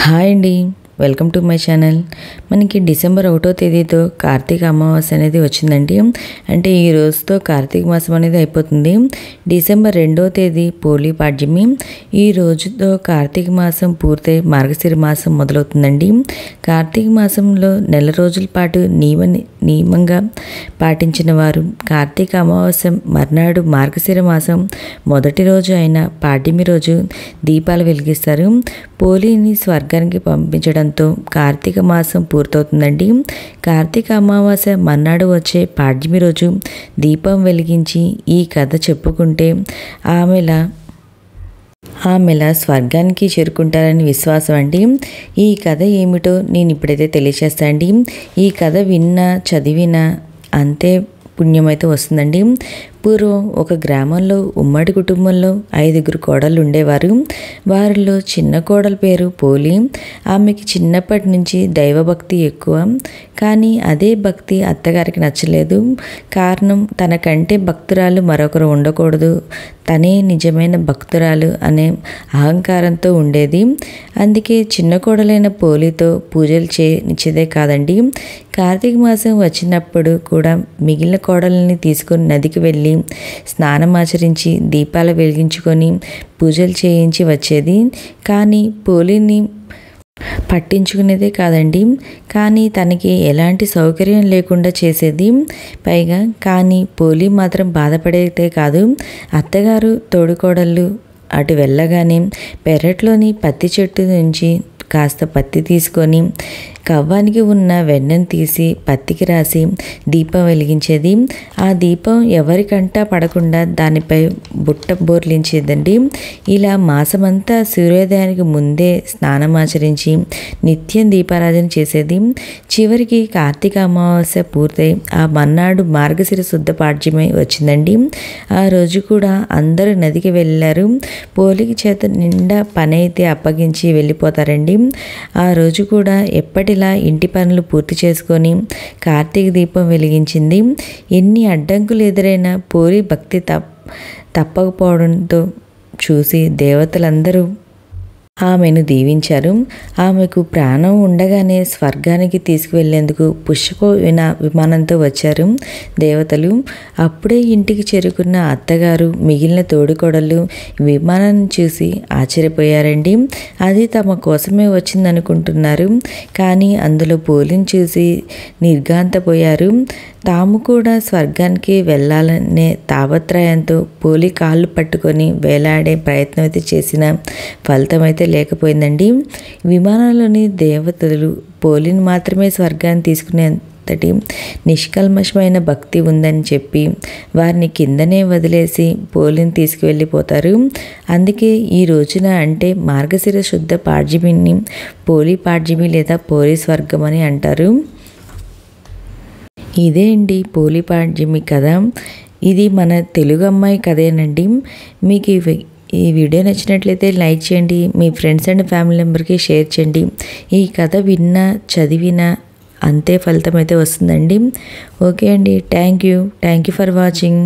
Hi అండి, welcome to my channel. మనకి December 1వ తేదీతో కార్తీక అమావాస్య అనేది వచ్చిందండి. అంటే ఈ రోజుతో కార్తీక మాసం అనేది అయిపోతుంది. డిసెంబర్ 2వ తేదీ పోలీ పాడ్యమి. ఈ రోజుతో కార్తీక మాసం పూర్తయి మార్గశిర మాసం మొదలవుతుందండి. కార్తీక మాసంలో నెల రోజుల పాటు నియమంగా పాటించిన వారు కార్తీక అమావాస్య మర్నాడు మార్గశిర మాసం మొదటి రోజు అయిన పాడ్యమి రోజు దీపాలు వెలిగిస్తారు. పోలీని స్వర్గానికి పంపించడంతో కార్తీక మాసం పూర్తవుతుందండి. కార్తీక అమావాస్య మర్నాడు వచ్చే పాడ్యమి రోజు దీపం వెలిగించి ఈ కథ చెప్పుకుంటే ఆమెలా స్వర్గానికి చేరుకుంటారని విశ్వాసం అండి. ఈ కథ ఏమిటో నేను ఇప్పుడైతే తెలియచేస్తానండి. ఈ కథ విన్నా చదివినా అంతే పుణ్యమైతే వస్తుందండి. పూర్వం ఒక గ్రామంలో ఉమ్మడి కుటుంబంలో 5 కోడళ్ళు ఉండేవారు. వారిలో చిన్న కోడల పేరు పోలి. ఆమెకి చిన్నప్పటి నుంచి దైవభక్తి ఎక్కువ. కానీ అదే భక్తి అత్తగారికి నచ్చలేదు. కారణం తనకంటే భక్తురాలు మరొకరు ఉండకూడదు, తనే నిజమైన భక్తురాలు అనే అహంకారంతో ఉండేది. అందుకే చిన్న కోడలైన పోలితో పూజలు చేయనిచ్చేదే కాదండి. కార్తీక మాసం వచ్చినప్పుడు కూడా మిగిలిన కోడలని తీసుకొని నదికి వెళ్ళి స్నానమాచరించి దీపాలు వెలిగించుకొని పూజలు చేయించి వచ్చేది. కానీ పోలిని పట్టించుకునేదే కాదండి. కానీ తనకి ఎలాంటి సౌకర్యం లేకుండా చేసేది. పైగా కానీ పోలి మాత్రం బాధపడేదే కాదు. అత్తగారు తోడుకోడళ్ళు అటు వెళ్ళగానే పెరట్లోని పత్తి చెట్టు నుంచి కాస్త పత్తి తీసుకొని కవ్వానికి ఉన్న వెన్నను తీసి పత్తికి రాసి దీపం వెలిగించేది. ఆ దీపం ఎవరికంటా పడకుండా దానిపై బుట్ట బోర్లించేదండి. ఇలా మాసమంతా సూర్యోదయానికి ముందే స్నానమాచరించి నిత్యం దీపారాధన చేసేది. చివరికి కార్తీక అమావాస్య పూర్తయి ఆ మర్నాడు మార్గశిర శుద్ధ పాడ్యమి వచ్చిందండి. ఆ రోజు కూడా అందరూ నదికి వెళ్ళారు. పోలికి చేత నిండా పని అయితే అప్పగించి వెళ్ళిపోతారండి. ఆ రోజు కూడా ఎప్పటిలా ఇంటి పనులు పూర్తి చేసుకొని కార్తీక దీపం వెలిగించింది. ఎన్ని అడ్డంకులు ఎదురైనా పోలి భక్తి తప్పకపోవడంతో చూసి దేవతలందరూ ఆమెను దీవించారు. ఆమెకు ప్రాణం ఉండగానే స్వర్గానికి తీసుకువెళ్లేందుకు పుష్పక విమానంతో వచ్చారు దేవతలు. అప్పుడే ఇంటికి చేరుకున్న అత్తగారు మిగిలిన తోడుకోడళ్ళు విమానాన్ని చూసి ఆశ్చర్యపోయారండి. అది తమ కోసమే వచ్చిందనుకుంటున్నారు. కానీ అందులో పోలిని చూసి నిర్ఘాంతపోయారు. తాము కూడా స్వర్గానికి వెళ్ళాలనే తాపత్రయంతో పోలి కాళ్ళు పట్టుకొని వేలాడే ప్రయత్నం అయితే చేసిన ఫలితం అయితే లేకపోయిందండి. విమానంలోని దేవతలు పోలిని మాత్రమే స్వర్గాన్ని తీసుకునేంతటి నిష్కల్మషమైన భక్తి ఉందని చెప్పి వారిని కిందనే వదిలేసి పోలిని తీసుకువెళ్ళిపోతారు. అందుకే ఈ రోజున అంటే మార్గశిర శుద్ధ పాడ్యమిని పోలి పాడ్యమి లేదా పోలి స్వర్గం అని అంటారు. ఇదే అండి పోలి పాడ్యమి కథ. ఇది మన తెలుగు అమ్మాయి కథేనండి. మీకు ఈ వీడియో నచ్చినట్లయితే లైక్ చేయండి, మీ ఫ్రెండ్స్ అండ్ ఫ్యామిలీ మెంబర్కి షేర్ చేయండి. ఈ కథ విన్నా చదివినా అంతే ఫలితం అయితే వస్తుందండి. ఓకే అండి, థ్యాంక్ యూ ఫర్ వాచింగ్.